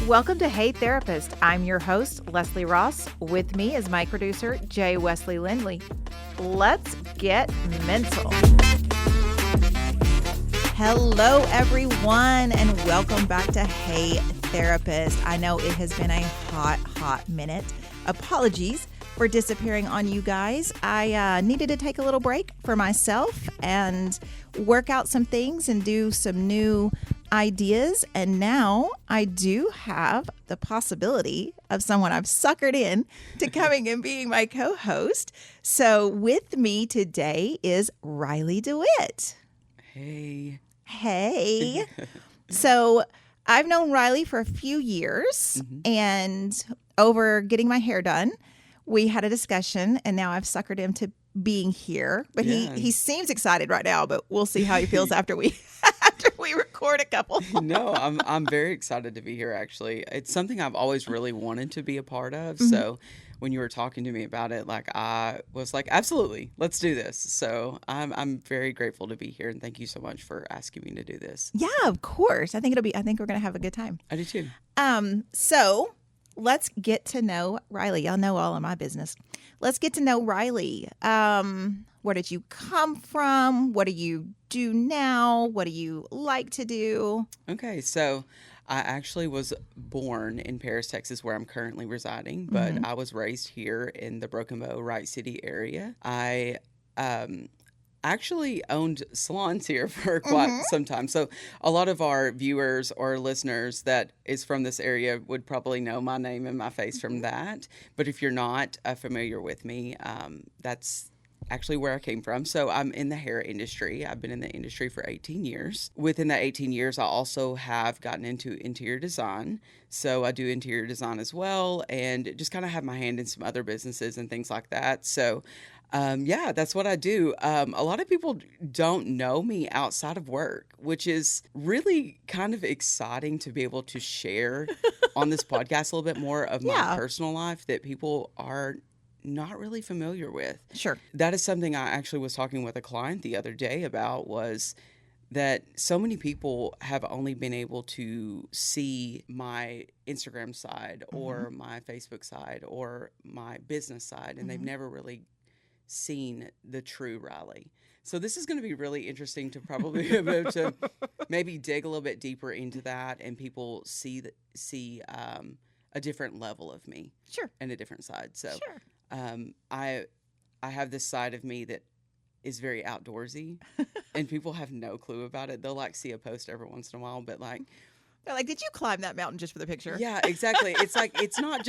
Welcome to Hey Therapist. I'm your host, Leslie Ross. With me is my producer, Jay Wesley Lindley. Let's get mental. Hello, everyone, and welcome back to Hey Therapist. I know it has been a hot minute. Apologies for disappearing on you guys. I needed to take a little break for myself and work out some things and do some new ideas. And now I do have the possibility of someone I've suckered in to coming and being my co-host. So with me today is Riley Dewitt. Hey. So I've known Riley for a few years, and over getting my hair done, we had a discussion, and now I've suckered him to being here. But he seems excited right now, but we'll see how he feels after we record a couple. No, I'm very excited to be here, actually. It's something I've always really wanted to be a part of. So when you were talking to me about it, I was like, absolutely, let's do this. So I'm very grateful to be here, and thank you so much for asking me to do this. Yeah, of course. I think we're going to have a good time. I do too. So let's get to know Riley. Y'all know all of my business. Let's get to know Riley. Where did you come from? What do you do now? What do you like to do? Okay, so I actually was born in Paris, Texas, where I'm currently residing, but I was raised here in the Broken Bow, Wright City area. I actually owned salons here for quite some time. So a lot of our viewers or listeners that is from this area would probably know my name and my face from that. But if you're not familiar with me, that's actually where I came from. So I'm in the hair industry. I've been in the industry for 18 years. Within that 18 years, I also have gotten into interior design. So I do interior design as well, and just kind of have my hand in some other businesses and things like that. So that's what I do. A lot of people don't know me outside of work, which is really kind of exciting to be able to share on this podcast a little bit more of my personal life that people are not really familiar with. Sure. That is something I actually was talking with a client the other day about, was that so many people have only been able to see my Instagram side or my Facebook side or my business side, and they've never really seen the true Riley. So this is going to be really interesting to probably be able to maybe dig a little bit deeper into that, and people see a different level of me. Sure. And a different side. So sure. I have this side of me that is very outdoorsy, and people have no clue about it. They'll see a post every once in a while, but they're like, did you climb that mountain just for the picture? Yeah, exactly. It's it's not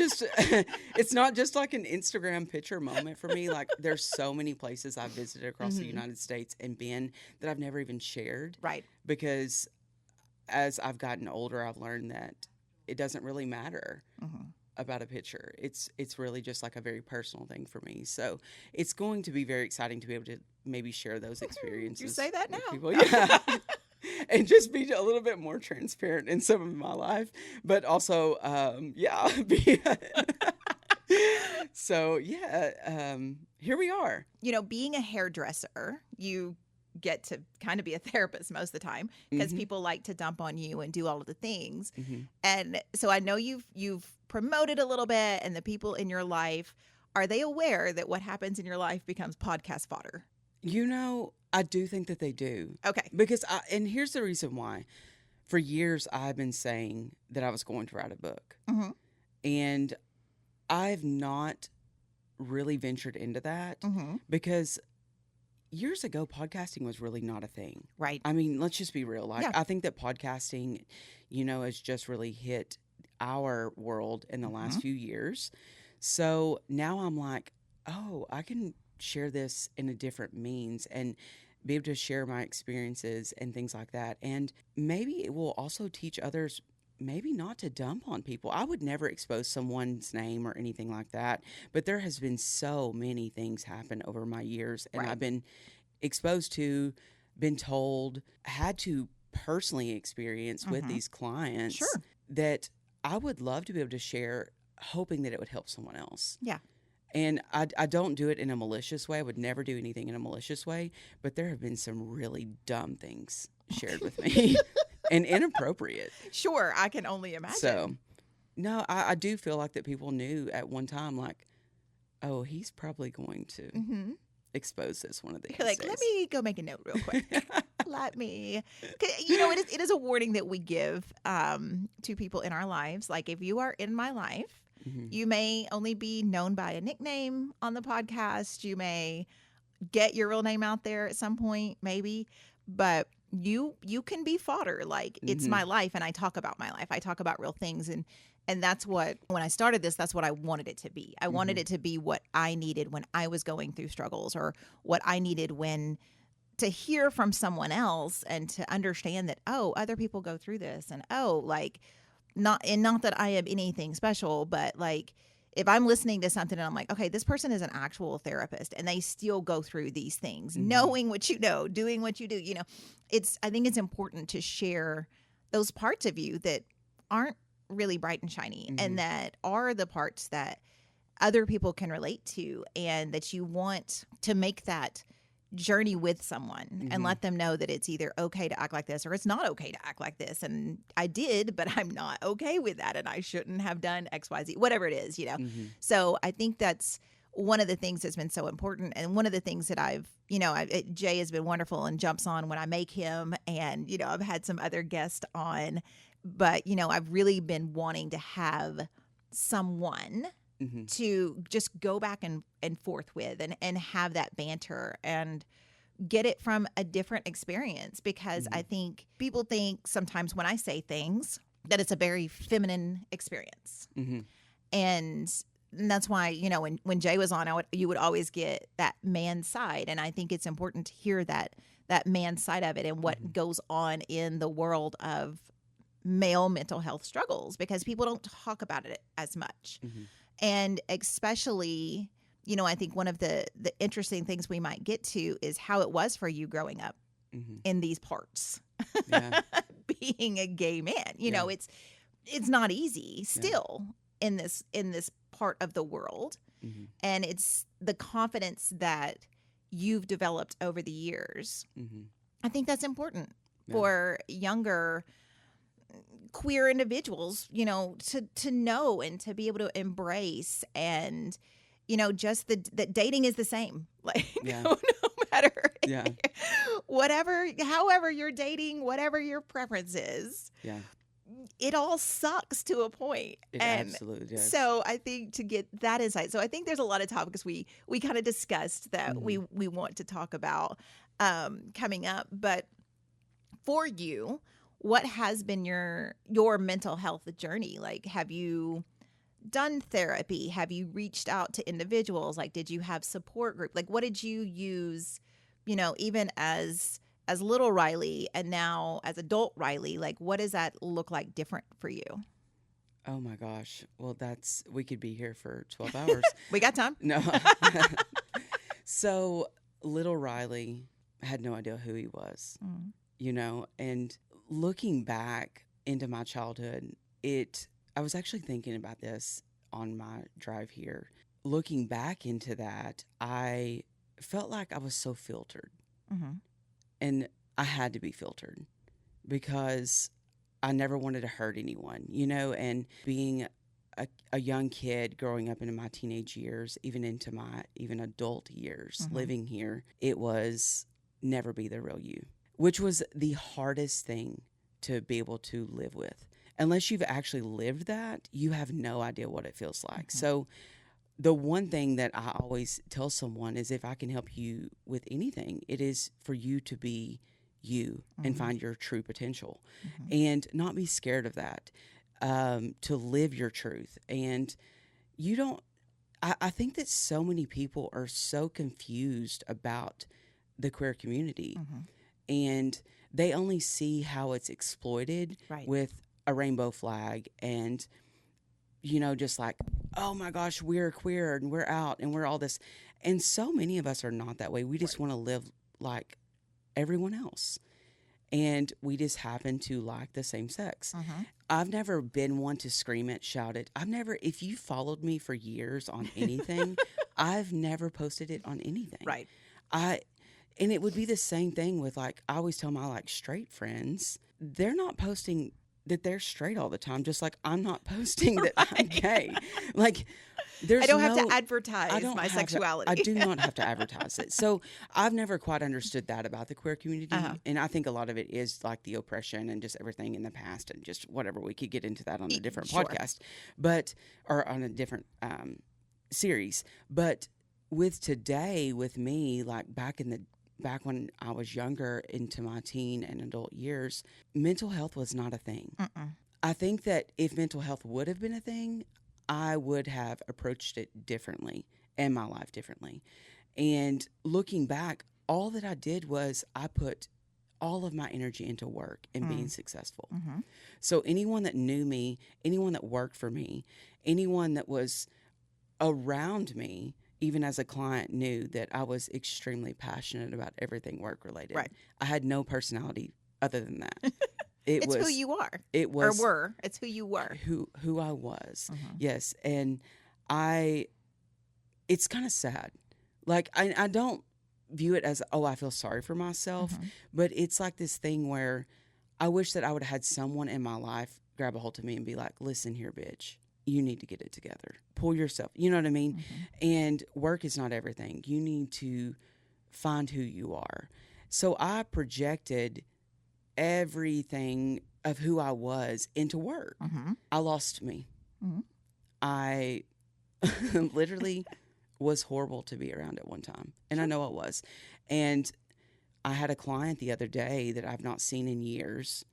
just like an Instagram picture moment for me. There's so many places I've visited across the United States and been that I've never even shared. Right. Because as I've gotten older, I've learned that it doesn't really matter about a picture. It's really just a very personal thing for me. So it's going to be very exciting to be able to maybe share those experiences. You say that now. People. Yeah. And just be a little bit more transparent in some of my life, but also, here we are. Being a hairdresser, you get to kind of be a therapist most of the time because people like to dump on you and do all of the things. And so I know you've promoted a little bit, and the people in your life, are they aware that what happens in your life becomes podcast fodder? I do think that they do. Okay. Because and here's the reason why. For years, I've been saying that I was going to write a book. And I've not really ventured into that because years ago, podcasting was really not a thing. Right. I mean, let's just be real. I think that podcasting, has just really hit our world in the last few years. So now I'm like, oh, I can share this in a different means and be able to share my experiences and things like that. And maybe it will also teach others maybe not to dump on people. I would never expose someone's name or anything like that, but there has been so many things happen over my years, and I've been exposed to, been told, had to personally experience with these clients that I would love to be able to share, hoping that it would help someone else. Yeah. And I don't do it in a malicious way. I would never do anything in a malicious way. But there have been some really dumb things shared with me and inappropriate. Sure, I can only imagine. So, No, I do feel like that people knew at one time, like, oh, he's probably going to expose this one of these You're like, days. let me go make a note real quick. Let me, 'cause, you know, it is a warning that we give to people in our lives. Like, if you are in my life, you may only be known by a nickname on the podcast. You may get your real name out there at some point, maybe, but you can be fodder. Like, it's my life, and I talk about my life. I talk about real things, and that's what, when I started this, that's what I wanted it to be. I wanted it to be what I needed when I was going through struggles, or what I needed when to hear from someone else and to understand that, oh, other people go through this, and oh, like, not that I am anything special, but like, if I'm listening to something and I'm like, okay, this person is an actual therapist and they still go through these things, knowing what you know, doing what you do, you know, I think it's important to share those parts of you that aren't really bright and shiny, and that are the parts that other people can relate to, and that you want to make that journey with someone and let them know that it's either okay to act like this or it's not okay to act like this. And I did, but I'm not okay with that, and I shouldn't have done XYZ, whatever it is, you know. So I think that's one of the things that's been so important, and one of the things that I've, you know, Jay has been wonderful and jumps on when I make him, and, you know, I've had some other guests on, but, you know, I've really been wanting to have someone to just go back and forth with, and have that banter and get it from a different experience. Because I think people think sometimes when I say things that it's a very feminine experience. And that's why, you know, when Jay was on, you would always get that man side. And I think it's important to hear that man side of it, and what goes on in the world of male mental health struggles, because people don't talk about it as much. And especially, you know, I think one of the interesting things we might get to is how it was for you growing up in these parts, being a gay man. You know, it's not easy still in this part of the world. And it's the confidence that you've developed over the years. I think that's important for younger queer individuals, you know, to know and to be able to embrace, and, you know, just that dating is the same. Like, no matter however you're dating, whatever your preference is, it all sucks to a point. It absolutely does. So I think to get that insight, so I think there's a lot of topics we kind of discussed that we want to talk about coming up. But for you, what has been your mental health journey? Like, have you done therapy? Have you reached out to individuals? Like, did you have support group? Like, what did you use, you know, even as little Riley and now as adult Riley? Like, what does that look like different for you? Oh my gosh. Well, we could be here for 12 hours. We got time. No. So little Riley had no idea who he was, you know, and looking back into my childhood, I was actually thinking about this on my drive here. Looking back into that, I felt like I was so filtered. And I had to be filtered because I never wanted to hurt anyone, you know, and being a young kid growing up into my teenage years, even into my adult years, living here, it was never be the real you, which was the hardest thing to be able to live with. Unless you've actually lived that, you have no idea what it feels like. So the one thing that I always tell someone is, if I can help you with anything, it is for you to be you and find your true potential and not be scared of that, to live your truth. And I think that so many people are so confused about the queer community, and they only see how it's exploited with a rainbow flag and, you know, just like, oh my gosh, we're queer and we're out and we're all this. And so many of us are not that way. We just want to live like everyone else. And we just happen to like the same sex. I've never been one to scream it, shout it. If you followed me for years on anything, I've never posted it on anything. Right. And it would be the same thing with, like, I always tell my, like, straight friends, they're not posting that they're straight all the time, just like I'm not posting that I'm gay. Like, there's I don't have no- to advertise I don't my have to- sexuality. I do not have to advertise it. So I've never quite understood that about the queer community. And I think a lot of it is like the oppression and just everything in the past and just whatever. We could get into that on a different Sure. podcast, or on a different series. But with today, with me, like back when I was younger, into my teen and adult years, mental health was not a thing. I think that if mental health would have been a thing, I would have approached it differently and my life differently. And looking back, all that I did was I put all of my energy into work and being successful. So anyone that knew me, anyone that worked for me, anyone that was around me, even as a client, knew that I was extremely passionate about everything work related. Right. I had no personality other than that. It's who you are. It was or were. It's who you were. who I was. Yes. And it's kind of sad. Like, I don't view it as, I feel sorry for myself, but it's like this thing where I wish that I would have had someone in my life grab a hold of me and be like, listen here, bitch, you need to get it together. Pull yourself. You know what I mean? And work is not everything. You need to find who you are. So I projected everything of who I was into work. I lost me. I literally was horrible to be around at one time. And I know I was. And I had a client the other day that I've not seen in years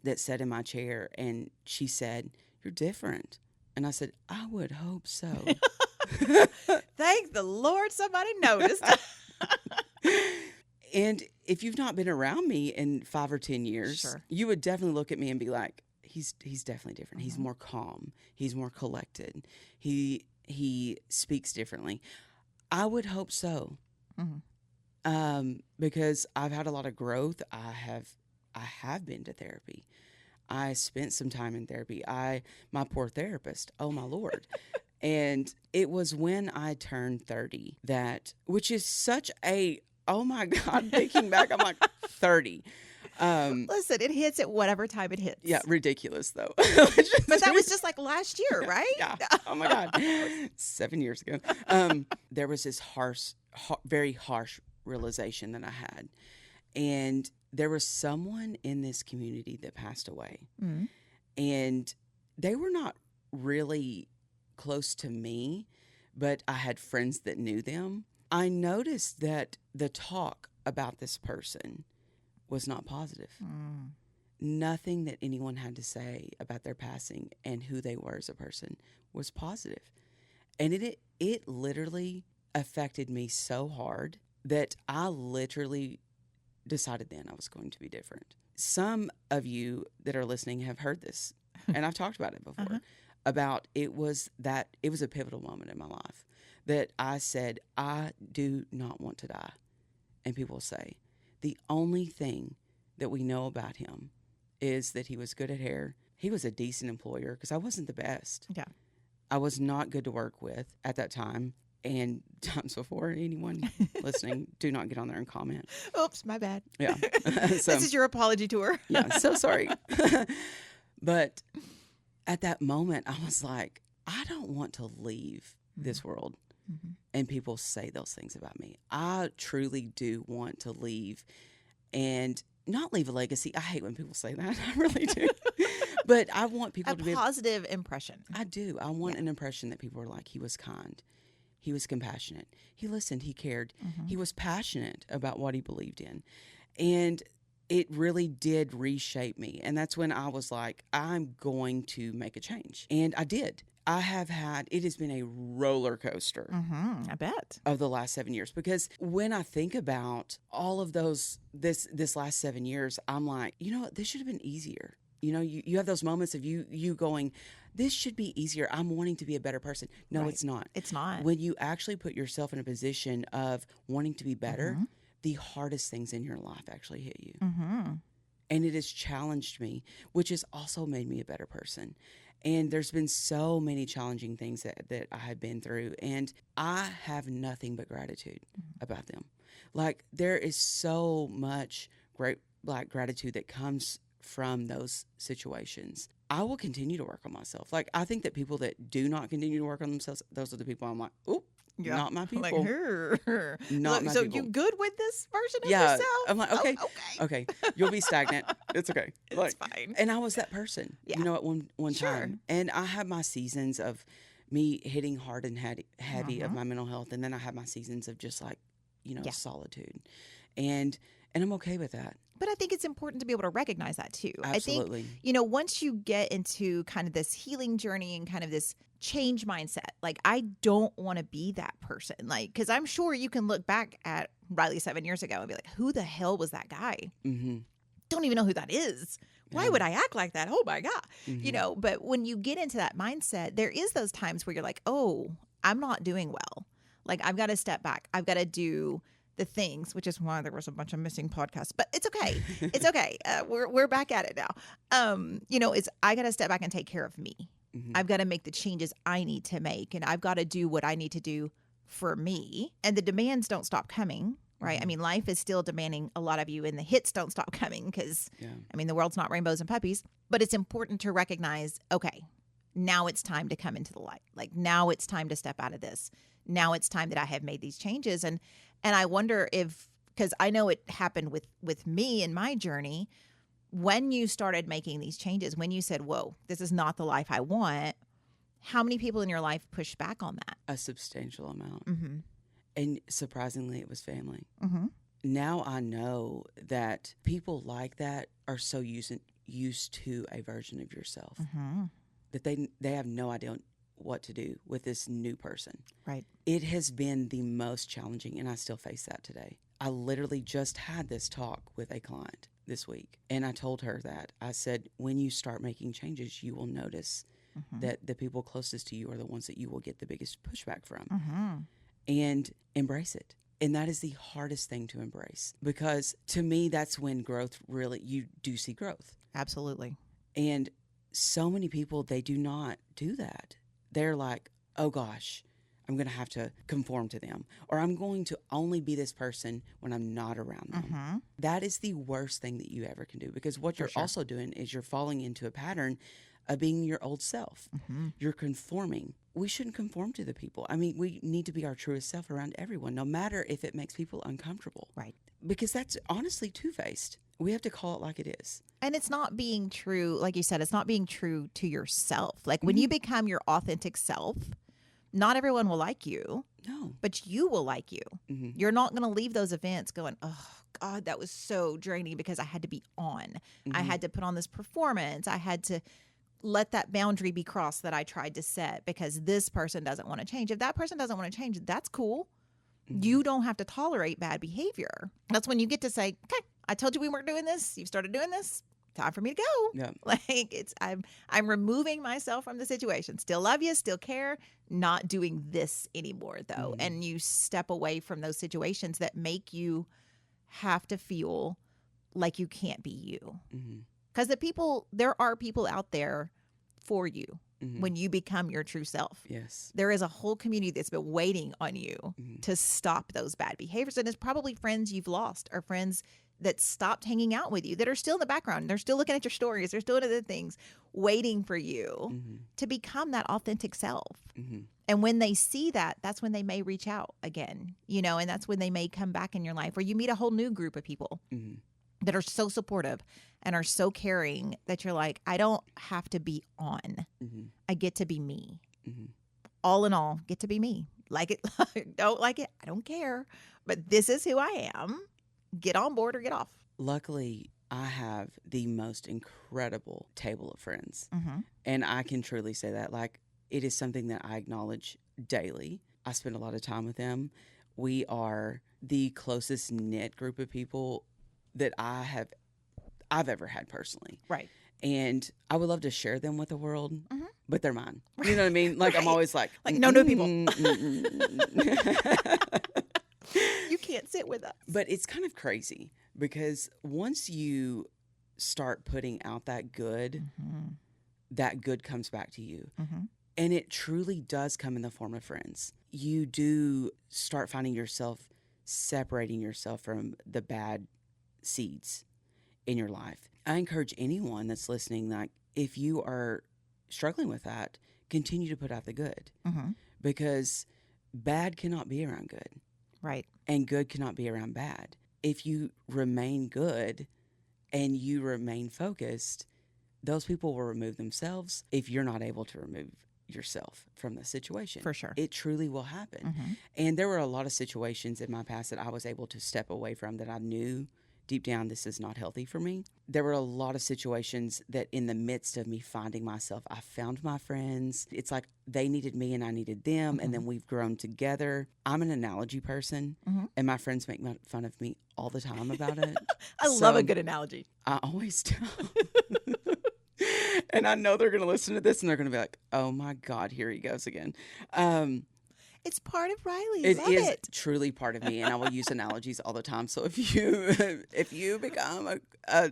that sat in my chair, and she said, "You're different." And I said, "I would hope so." Thank the Lord somebody noticed. And if you've not been around me in 5 or 10 years, Sure. you would definitely look at me and be like, he's definitely different. He's more calm. He's more collected. He speaks differently. I would hope so. Because I've had a lot of growth. I have been to therapy. I spent some time in therapy. My poor therapist, oh my Lord. And it was when I turned 30 which is such a, oh my God, thinking back, I'm like 30. Listen, it hits at whatever time it hits. Yeah, ridiculous though. But that was just like last year, right? Yeah. Oh my God. 7 years ago. There was this very harsh realization that I had. And there was someone in this community that passed away. And they were not really close to me, but I had friends that knew them. I noticed that the talk about this person was not positive. Nothing that anyone had to say about their passing and who they were as a person was positive. And it literally affected me so hard that I literally decided then I was going to be different. Some of you that are listening have heard this, and I've talked about it before, about it was a pivotal moment in my life that I said, I do not want to die. And people say, the only thing that we know about him is that he was good at hair. He was a decent employer, because I wasn't the best. Yeah. I was not good to work with at that time. And times before, anyone listening, do not get on there and comment. Oops, my bad. Yeah. This is your apology tour. Yeah, so sorry. But at that moment, I was like, I don't want to leave this world and people say those things about me. I truly do want to leave and not leave a legacy. I hate when people say that. I really do. But I want people to be a positive impression. I do. I want an impression that people are like, he was kind. He was compassionate. He listened. He cared. He was passionate about what he believed in. And it really did reshape me. And that's when I was like, I'm going to make a change. And I did. It has been a roller coaster. I bet. Of the last 7 years. Because when I think about all of this last 7 years, I'm like, you know what? This should have been easier. You know, you have those moments of you going, this should be easier. I'm wanting to be a better person. No, Right. It's not. It's not. When you actually put yourself in a position of wanting to be better, the hardest things in your life actually hit you. And it has challenged me, which has also made me a better person. And there's been so many challenging things that I have been through. And I have nothing but gratitude about them. Like, there is so much gratitude that comes from those situations, I will continue to work on myself. Like, I think that people that do not continue to work on themselves, those are the people I'm like, oh, not my people. Like her. Not my so people. You good with this version of Yeah. yourself? I'm like, okay. Oh, Okay. You'll be stagnant. It's okay. It's fine. And I was that person, Yeah. you know, at one Sure. time. And I had my seasons of me hitting hard and heavy of my mental health. And then I had my seasons of just like, you know, solitude. And I'm okay with that. But I think it's important to be able to recognize that too. Absolutely. I think, you know, once you get into kind of this healing journey and kind of this change mindset, like, I don't want to be that person. Like, because I'm sure you can look back at Riley 7 years ago and be like, who the hell was that guy? Mm-hmm. Don't even know who that is. Why would I act like that? Oh my God. Mm-hmm. You know, but when you get into that mindset, there is those times where you're like, oh, I'm not doing well. Like, I've got to step back. I've got to do the things, which is why there was a bunch of missing podcasts, but it's okay. It's okay. We're back at it now. You know, I got to step back and take care of me. Mm-hmm. I've got to make the changes I need to make, and I've got to do what I need to do for me. And the demands don't stop coming, right? Mm-hmm. I mean, life is still demanding a lot of you, and the hits don't stop coming because, I mean, the world's not rainbows and puppies, but it's important to recognize, okay, now it's time to come into the light. Like, now it's time to step out of this. Now it's time that I have made these changes. And I wonder if, because I know it happened with me in my journey, when you started making these changes, when you said, whoa, this is not the life I want, how many people in your life pushed back on that? A substantial amount. Mm-hmm. And surprisingly, it was family. Mm-hmm. Now I know that people like that are so used to a version of yourself that they have no idea what to do with this new person. Right. It has been the most challenging, and I still face that today. I literally just had this talk with a client this week, and I told her that. I said, when you start making changes, you will notice that the people closest to you are the ones that you will get the biggest pushback from. And embrace it. And that is the hardest thing to embrace, because to me, that's when growth really, you do see growth. Absolutely. And so many people, they do not do that. They're like, oh gosh, I'm going to have to conform to them, or I'm going to only be this person when I'm not around them. That is the worst thing that you ever can do, because what you're also doing is you're falling into a pattern of being your old self. You're conforming. We shouldn't conform to the people. I mean, we need to be our truest self around everyone, no matter if it makes people uncomfortable. Right. Because that's honestly two-faced. We have to call it like it is. And it's not being true, like you said, it's not being true to yourself. Like, when you become your authentic self, not everyone will like you. No. But you will like you. You're not going to leave those events going, oh, God, that was so draining because I had to be on. I had to put on this performance. I had to let that boundary be crossed that I tried to set because this person doesn't want to change. If that person doesn't want to change, that's cool. You don't have to tolerate bad behavior. That's when you get to say, okay, I told you we weren't doing this. You've started doing this. Time for me to go. Yeah. Like, I'm removing myself from the situation. Still love you, still care. Not doing this anymore, though. And you step away from those situations that make you have to feel like you can't be you. Because there are people out there for you when you become your true self. Yes. There is a whole community that's been waiting on you to stop those bad behaviors. And it's probably friends you've lost or friends that stopped hanging out with you that are still in the background. They're still looking at your stories. They're still doing other things, waiting for you to become that authentic self. And when they see that, that's when they may reach out again, you know, and that's when they may come back in your life, or you meet a whole new group of people that are so supportive and are so caring that you're like, I don't have to be on. I get to be me. All in all, get to be me. Like it, don't like it, I don't care. But this is who I am. Get on board or get off. Luckily, I have the most incredible table of friends. And I can truly say that. Like, it is something that I acknowledge daily. I spend a lot of time with them. We are the closest knit group of people that I've ever had personally. Right. And I would love to share them with the world, but they're mine. You know what I mean? Like, I'm always like no new people. You can't sit with us. But it's kind of crazy because once you start putting out that good comes back to you. And it truly does come in the form of friends. You do start finding yourself separating yourself from the bad seeds in your life. I encourage anyone that's listening, like, if you are struggling with that, continue to put out the good, because bad cannot be around good. Right. And good cannot be around bad. If you remain good and you remain focused, those people will remove themselves if you're not able to remove yourself from the situation. For sure. It truly will happen. And there were a lot of situations in my past that I was able to step away from that I knew deep down this is not healthy for me. There were a lot of situations that in the midst of me finding myself, I found my friends. It's like they needed me and I needed them, and then we've grown together. I'm an analogy person, and my friends make fun of me all the time about it. I love a good analogy. I always tell. And I know they're going to listen to this and they're going to be like, oh my God, here he goes again. It's part of Riley. It Love is it. truly part of me, and I will use analogies all the time. So if you become a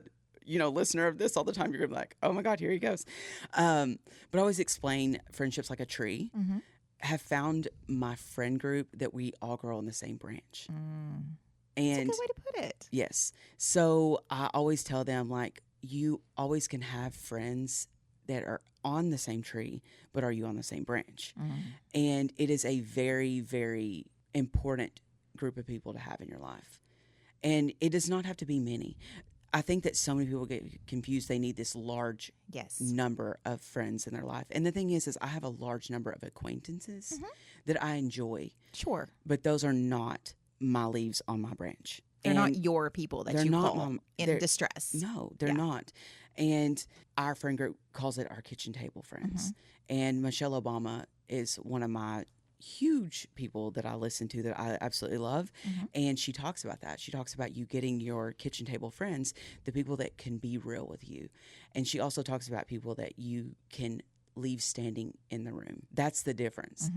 listener of this all the time, you're gonna be like, oh my God, here he goes. But I always explain friendships like a tree. Have found my friend group that we all grow on the same branch. And That's a good way to put it. yes, so I always tell them, like, you always can have friends that are on the same tree, but are you on the same branch? And it is a very, very important group of people to have in your life. And it does not have to be many. I think that so many people get confused. They need this large number of friends in their life. And the thing is I have a large number of acquaintances that I enjoy. Sure. But those are not my leaves on my branch. They're not your people that you call in distress. No, they're not. And our friend group calls it our kitchen table friends. And Michelle Obama is one of my huge people that I listen to that I absolutely love. And she talks about that. She talks about you getting your kitchen table friends, the people that can be real with you. And she also talks about people that you can leave standing in the room. That's the difference.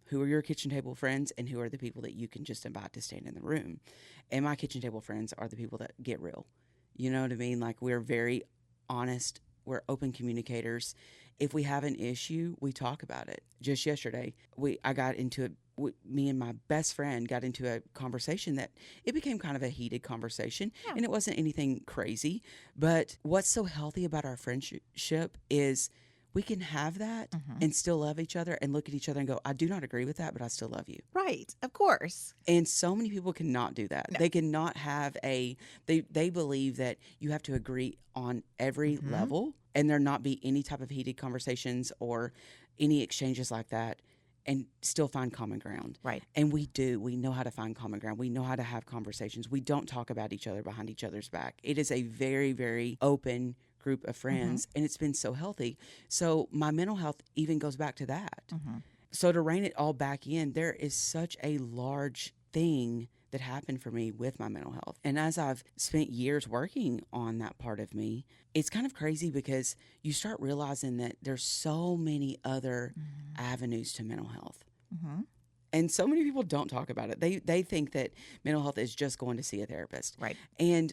Who are your kitchen table friends and who are the people that you can just invite to stand in the room? And my kitchen table friends are the people that get real. You know what I mean? Like, we're very honest. We're open communicators. If we have an issue, we talk about it. Just yesterday, I got into it. Me and my best friend got into a conversation that it became kind of a heated conversation, and it wasn't anything crazy. But what's so healthy about our friendship is we can have that and still love each other and look at each other and go, I do not agree with that, but I still love you. Right. Of course. And so many people cannot do that. No. They cannot have they believe that you have to agree on every level and there not be any type of heated conversations or any exchanges like that and still find common ground. Right. And we do. We know how to find common ground. We know how to have conversations. We don't talk about each other behind each other's back. It is a very, very open group of friends, and it's been so healthy. So my mental health even goes back to that. So to rein it all back in, there is such a large thing that happened for me with my mental health. And as I've spent years working on that part of me, it's kind of crazy because you start realizing that there's so many other avenues to mental health. And so many people don't talk about it. They think that mental health is just going to see a therapist. Right. And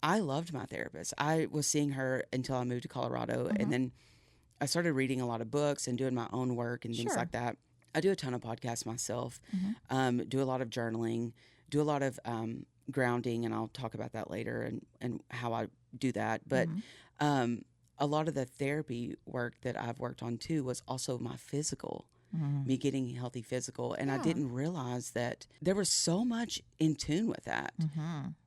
I loved my therapist. I was seeing her until I moved to Colorado, and then I started reading a lot of books and doing my own work and things like that. I do a ton of podcasts myself, do a lot of journaling, do a lot of grounding, and I'll talk about that later and how I do that. But a lot of the therapy work that I've worked on too was also my physical. Me getting healthy physical. And I didn't realize that there was so much in tune with that.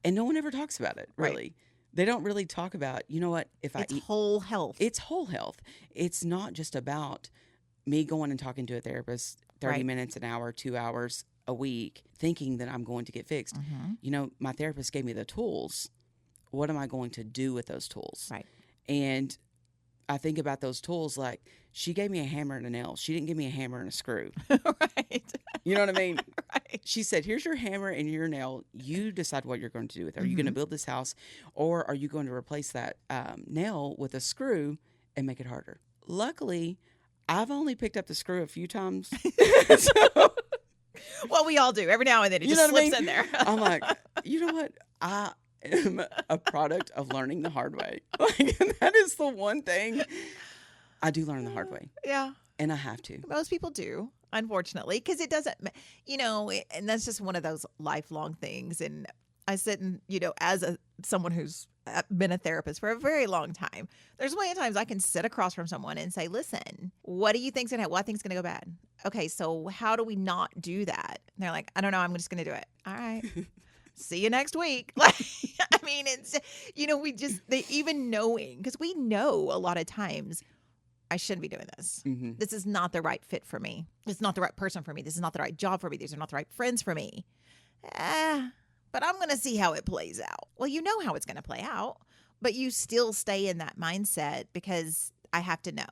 And no one ever talks about it, really. Right. They don't really talk about, you know what, if it's whole health. It's whole health. It's not just about me going and talking to a therapist 30 minutes, an hour, 2 hours a week, thinking that I'm going to get fixed. You know, my therapist gave me the tools. What am I going to do with those tools? Right. And I think about those tools like she gave me a hammer and a nail. She didn't give me a hammer and a screw. Right. You know what I mean? Right. She said, here's your hammer and your nail. You decide what you're going to do with it. Are you going to build this house or are you going to replace that nail with a screw and make it harder? Luckily, I've only picked up the screw a few times. Well, we all do. Every now and then it just slips in there. I'm like, you know what? I am a product of learning the hard way. Like, that is the one thing I do learn the hard way. Yeah. And I have to. Most people do, unfortunately, because it doesn't, and that's just one of those lifelong things. And I sit and, as someone who's been a therapist for a very long time. There's plenty of times I can sit across from someone and say, listen, what do you think's going to happen? What think's going to go bad? Okay, so how do we not do that? And they're like, I don't know. I'm just going to do it. All right. See you next week. Like, I mean, it's, even knowing, because we know a lot of times I shouldn't be doing this. Mm-hmm. This is not the right fit for me. This is not the right person for me. This is not the right job for me. These are not the right friends for me. But I'm going to see how it plays out. Well, you know how it's going to play out, but you still stay in that mindset because I have to know.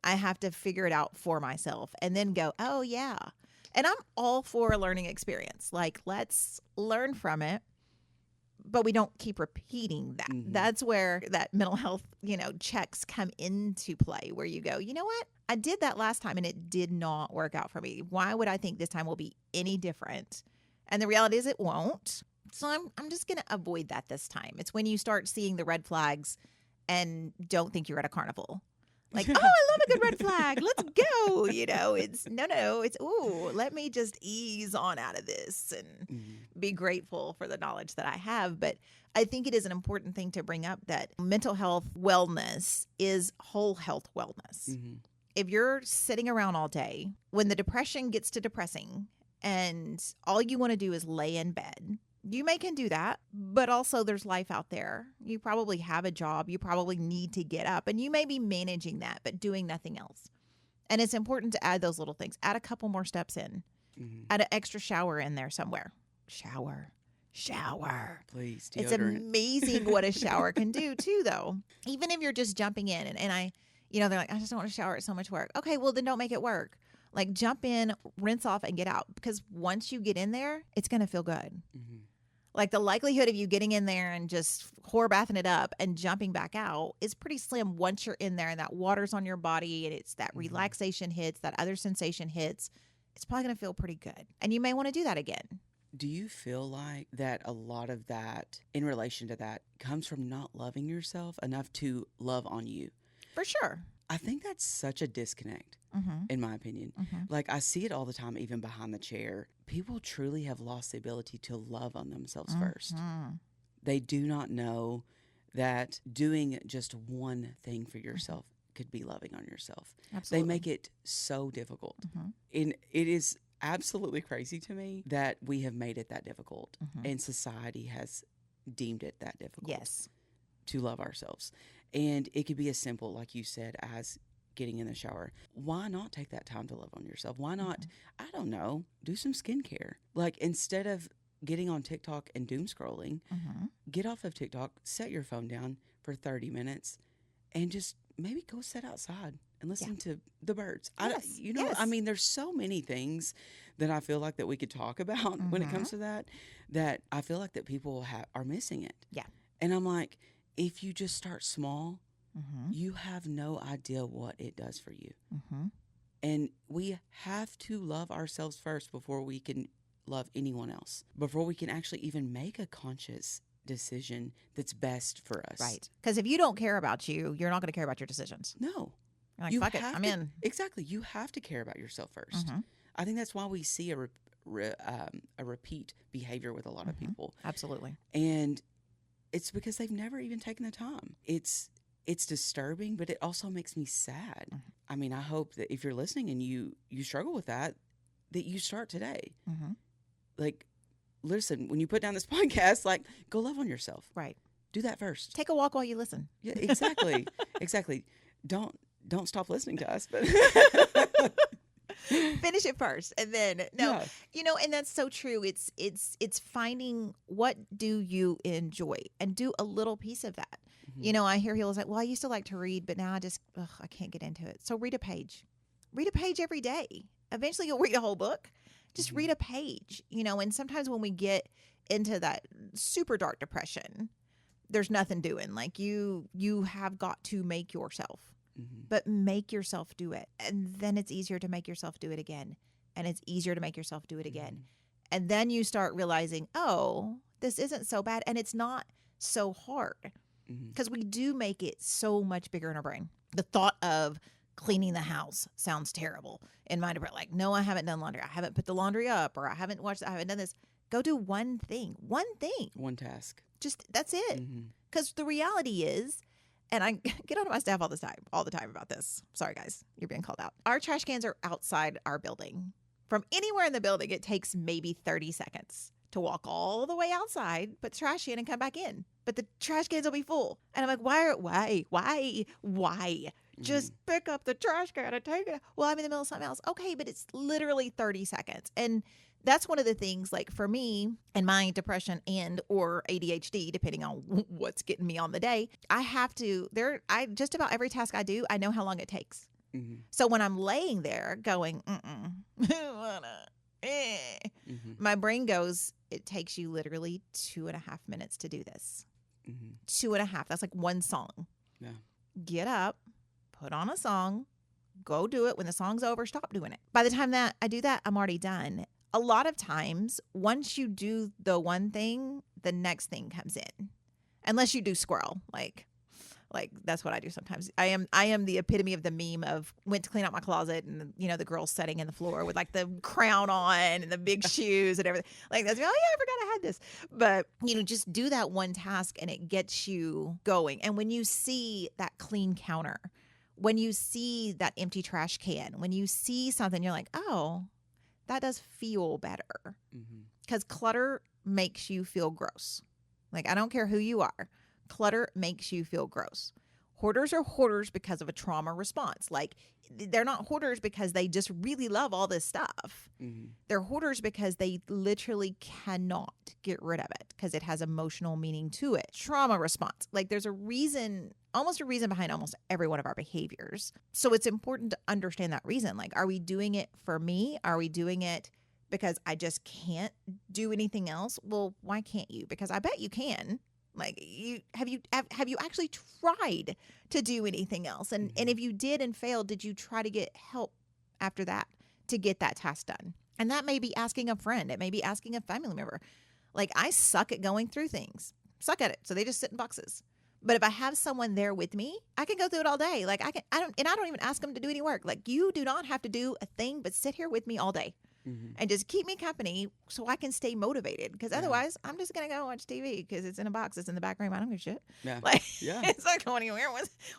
I have to figure it out for myself and then go, oh, yeah. And I'm all for a learning experience. Like, let's learn from it, but we don't keep repeating that. Mm-hmm. That's where that mental health, checks come into play, where you go, you know what? I did that last time and it did not work out for me. Why would I think this time will be any different? And the reality is it won't. So I'm just going to avoid that this time. It's when you start seeing the red flags and don't think you're at a carnival. Like, oh, I love a good red flag. Let's go. It's no. It's, ooh, let me just ease on out of this and be grateful for the knowledge that I have. But I think it is an important thing to bring up that mental health wellness is whole health wellness. Mm-hmm. If you're sitting around all day, when the depression gets to depressing and all you want to do is lay in bed, you can do that, but also there's life out there. You probably have a job. You probably need to get up, and you may be managing that, but doing nothing else. And it's important to add those little things. Add a couple more steps in. Mm-hmm. Add an extra shower in there somewhere. Shower. Please, deodorant. It's amazing what a shower can do too, though. Even if you're just jumping in and I, they're like, I just don't want to shower. It's so much work. Okay, well then don't make it work. Like jump in, rinse off, and get out. Because once you get in there, it's going to feel good. Mm-hmm. Like the likelihood of you getting in there and just whore bathing it up and jumping back out is pretty slim once you're in there and that water's on your body and it's that relaxation hits, that other sensation hits. It's probably going to feel pretty good. And you may want to do that again. Do you feel like that a lot of that in relation to that comes from not loving yourself enough to love on you? For sure. I think that's such a disconnect, in my opinion. Mm-hmm. Like, I see it all the time, even behind the chair. People truly have lost the ability to love on themselves first. They do not know that doing just one thing for yourself could be loving on yourself. Absolutely. They make it so difficult. And it is absolutely crazy to me that we have made it that difficult, and society has deemed it that difficult. Yes. To love ourselves. And it could be as simple, like you said, as getting in the shower. Why not take that time to love on yourself? Why not, I don't know, do some skincare? Like, instead of getting on TikTok and doom scrolling, get off of TikTok, set your phone down for 30 minutes, and just maybe go sit outside and listen to the birds. Yes. I mean, there's so many things that I feel like that we could talk about when it comes to that I feel like that people are missing it. Yeah. And I'm like, if you just start small, you have no idea what it does for you. And we have to love ourselves first before we can love anyone else, before we can actually even make a conscious decision that's best for us. Right. Because if you don't care about you, you're not going to care about your decisions. No. You're like, fuck it, I'm in. Exactly. You have to care about yourself first. I think that's why we see a repeat behavior with a lot of people. Absolutely. And it's because they've never even taken the time. It's disturbing, but it also makes me sad. I mean, I hope that if you're listening and you struggle with that you start today. Like, listen, when you put down this podcast, like, go love on yourself. Right. Do that first. Take a walk while you listen. Yeah, exactly. Exactly. Don't stop listening to us, but finish it first, and then and that's so true. It's finding what do you enjoy and do a little piece of that. I hear people like, well, I used to like to read, but now I can't get into it. So read a page every day. Eventually you'll read a whole book. Just read a page, and sometimes when we get into that super dark depression, there's nothing doing. Like you have got to make yourself. But make yourself do it. And then it's easier to make yourself do it again. And it's easier to make yourself do it again. And then you start realizing, oh, this isn't so bad. And it's not so hard. Because we do make it so much bigger in our brain. The thought of cleaning the house sounds terrible in my brain. Like, no, I haven't done laundry. I haven't put the laundry up, or I haven't done this. Go do one thing. One task. Just, that's it. Because the reality is, and I get on my staff all the time about this. Sorry, guys, you're being called out. Our trash cans are outside our building. From anywhere in the building, it takes maybe 30 seconds to walk all the way outside, put the trash in, and come back in. But the trash cans will be full. And I'm like, why? Just pick up the trash can and take it. Well, I'm in the middle of something else. Okay, but it's literally 30 seconds. And that's one of the things, like for me and my depression and or ADHD, depending on what's getting me on the day, I just about every task I do, I know how long it takes. So when I'm laying there going, my brain goes, it takes you literally 2.5 minutes to do this. 2.5. That's like one song. Yeah. Get up, put on a song, go do it. When the song's over, stop doing it. By the time that I do that, I'm already done. A lot of times, once you do the one thing, the next thing comes in. Unless you do squirrel, like that's what I do sometimes. I am the epitome of the meme of went to clean out my closet and the girl sitting in the floor with like the crown on and the big shoes and everything. Like that's, oh yeah, I forgot I had this. But just do that one task and it gets you going. And when you see that clean counter, when you see that empty trash can, when you see something, you're like, oh, that does feel better. Because clutter makes you feel gross. Like I don't care who you are. Clutter makes you feel gross. Hoarders are hoarders because of a trauma response. Like they're not hoarders because they just really love all this stuff. They're hoarders because they literally cannot get rid of it because it has emotional meaning to it. Trauma response. Like there's almost a reason behind almost every one of our behaviors. So it's important to understand that reason. Like, are we doing it for me? Are we doing it because I just can't do anything else? Well, why can't you? Because I bet you can. Like have you actually tried to do anything else? And if you did and failed, did you try to get help after that to get that task done? And that may be asking a friend. It may be asking a family member. Like I suck at going through things. Suck at it. So they just sit in boxes. But if I have someone there with me, I can go through it all day. Like I don't even ask them to do any work. Like you do not have to do a thing but sit here with me all day. And just keep me company so I can stay motivated. Because otherwise, I'm just going to go watch TV because it's in a box. It's in the back room. I don't give a shit. Yeah. It's not going anywhere.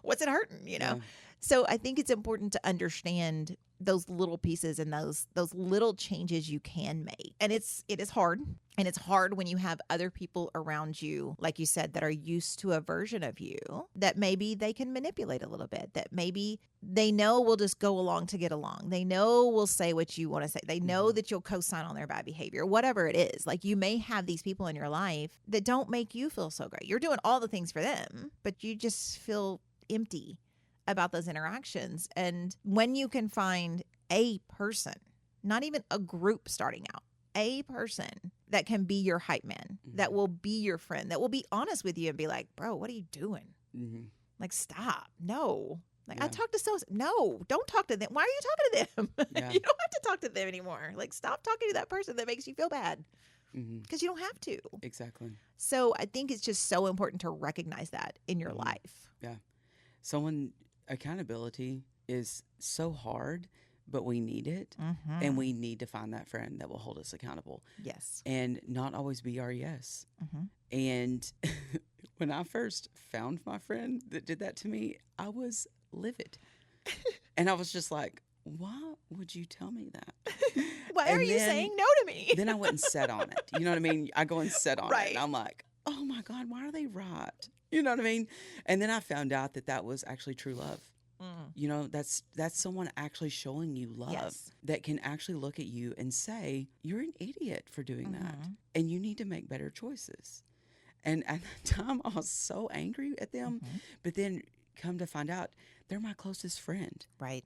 What's it hurting, Yeah. So I think it's important to understand those little pieces and those little changes you can make. And it is hard. And it's hard when you have other people around you, like you said, that are used to a version of you that maybe they can manipulate a little bit, that maybe they know will just go along to get along. They know will say what you want to say. They know that you'll co-sign on their bad behavior, whatever it is. Like you may have these people in your life that don't make you feel so great. You're doing all the things for them, but you just feel empty about those interactions. And when you can find a person, not even a group starting out, a person that can be your hype man, that will be your friend, that will be honest with you and be like, bro, what are you doing? Like, stop. No. Like, I talked to no, don't talk to them. Why are you talking to them? You don't have to talk to them anymore. Like, stop talking to that person that makes you feel bad because you don't have to. Exactly. So I think it's just so important to recognize that in your life. Yeah. Accountability is so hard, but we need it. And we need to find that friend that will hold us accountable. Yes. And not always be our yes. And when I first found my friend that did that to me, I was livid. And I was just like, why would you tell me that? Why are you saying no to me? Then I went and sat on it. You know what I mean? I go and sit on Right. it. And I'm like, oh my God, why are they right? You know what I mean? And then I found out that was actually true love. That's someone actually showing you love that can actually look at you and say, you're an idiot for doing that. And you need to make better choices. And at the time, I was so angry at them. But then come to find out, they're my closest friend. Right.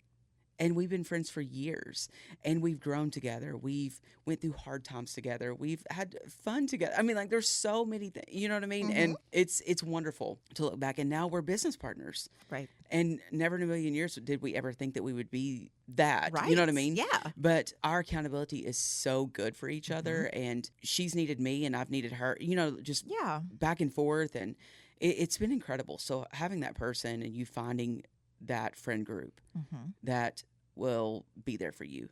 And we've been friends for years, and we've grown together. We've went through hard times together. We've had fun together. I mean, like there's so many things, you know what I mean? And it's wonderful to look back, and now we're business partners. Right. And never in a million years did we ever think that we would be that. Right. You know what I mean? Yeah. But our accountability is so good for each other, and she's needed me, and I've needed her, just back and forth, and it's been incredible. So having that person and you finding that friend group that will be there for you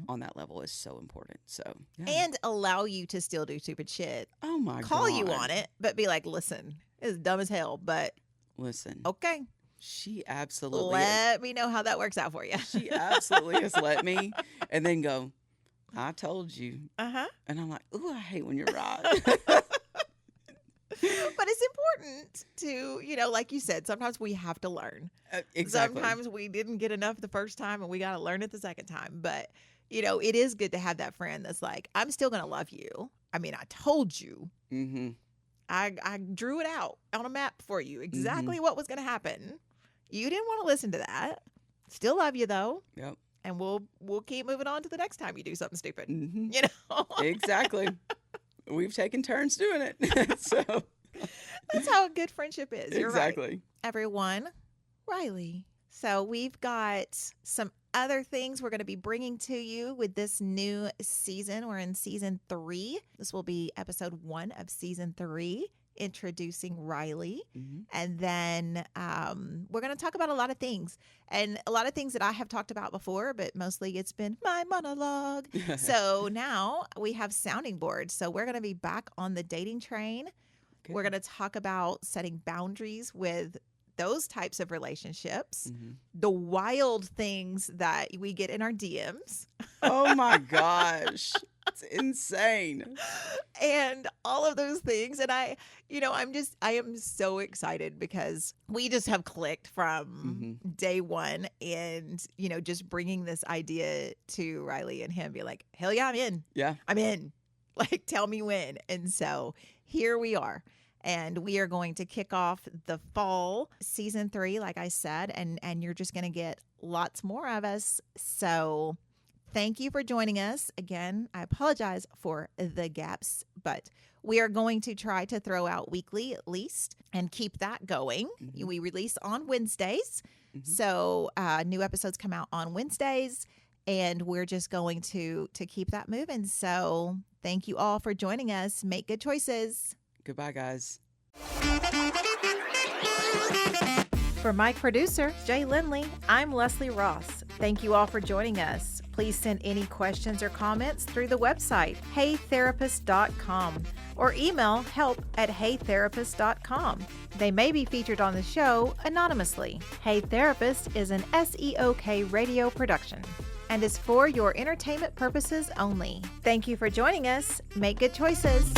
on that level is so important. So, yeah. And allow you to still do stupid shit. Oh my Call God. you on it, but be like, listen, it's dumb as hell, but listen. okay. She absolutely let me know how that works out for you. She absolutely has let me, and then go, I told you. Uh-huh. And I'm like, ooh, I hate when you're right. But it's important to, like you said, sometimes we have to learn. Exactly. Sometimes we didn't get enough the first time and we got to learn it the second time. But, it is good to have that friend that's like, I'm still going to love you. I mean, I told you. Mm-hmm. I drew it out on a map for you, exactly what was going to happen. You didn't want to listen to that. Still love you, though. Yep. And we'll keep moving on to the next time you do something stupid. Mm-hmm. Exactly. We've taken turns doing it. So that's how a good friendship is. You're exactly. Right. Everyone, Riley. So we've got some other things we're going to be bringing to you with this new season. We're in season 3. This will be episode 1 of season 3, introducing Riley. And then we're going to talk about a lot of things, and a lot of things that I have talked about before, but mostly it's been my monologue. So now we have sounding boards. So we're going to be back on the dating train. Good. We're going to talk about setting boundaries with those types of relationships, the wild things that we get in our DMs. Oh my gosh. It's insane. And all of those things. And I am so excited because we just have clicked from day one, and, just bringing this idea to Riley and him, be like, hell yeah, I'm in. Yeah. I'm in. Like, tell me when. And so here we are. And we are going to kick off the fall season 3, like I said, and you're just going to get lots more of us. So thank you for joining us. Again, I apologize for the gaps, but we are going to try to throw out weekly at least and keep that going. We release on Wednesdays. So new episodes come out on Wednesdays, and we're just going to keep that moving. So thank you all for joining us. Make good choices. Goodbye, guys. For my producer, Jay Lindley, I'm Leslie Ross. Thank you all for joining us. Please send any questions or comments through the website, heytherapist.com, or email help@heytherapist.com. They may be featured on the show anonymously. Hey Therapist is an SEOK radio production and is for your entertainment purposes only. Thank you for joining us. Make good choices.